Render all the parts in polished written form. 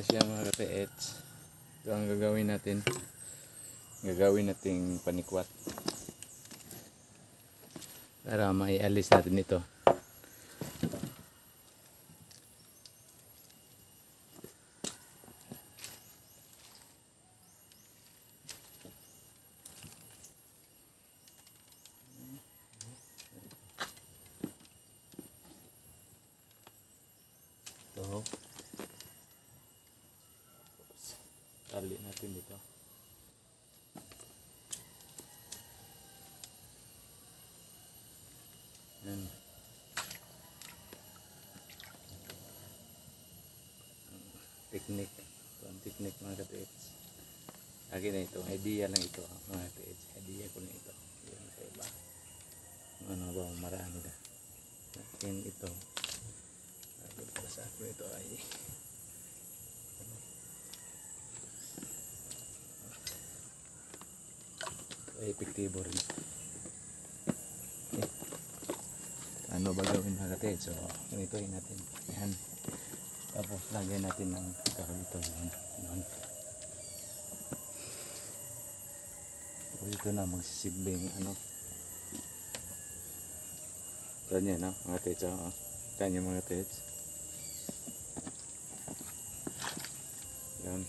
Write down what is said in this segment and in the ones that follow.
na siya mga ka-TH. Ito ang gagawin natin. Gagawin nating panikwat para maialis natin ito. Ito. Tali natin dito. Yan. Technique. Ito ang technique mga ka-TH. Akin na ito. Idea lang ito mga ka-TH. Idea ko na ito. Yan sa iba. Ano ba marami na. Akin ito. Sa ako ito ay epektibo rin. Okay. Ano ba gawin mga ka-TH? So ganitoin natin yan, tapos lagyan natin ng karito yun. So ito na magsisilbing ano kanya na mga TH. Kanya mga TH yan.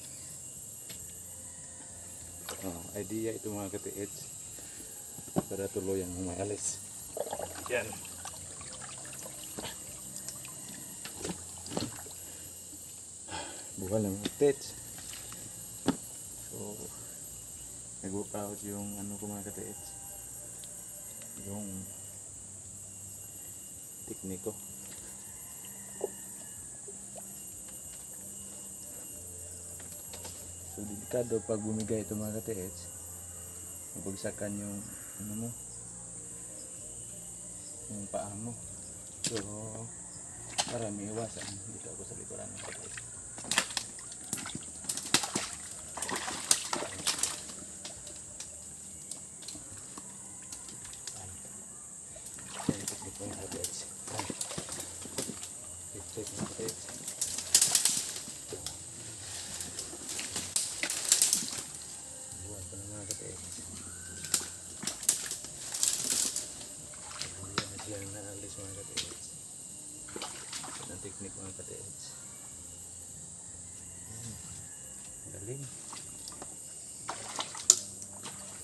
Idea ito mga ka-TH para tuluyan umalis. Yan. Buwal ng ka-TH. So nag-work out yung ano ko mga ka-TH, yung teknik ko. So delikado pag bumigay ito mga ka-TH, mabagsakan yung ano mo, yung paa mo. So para may iwasan, dito ako sa likuran ng ka-TH. Yan yung teknik ko yung ka-TH. Check yung ka-TH. Yan na alis mga ka-TH. Yan ang teknik mga ka-TH. Galing.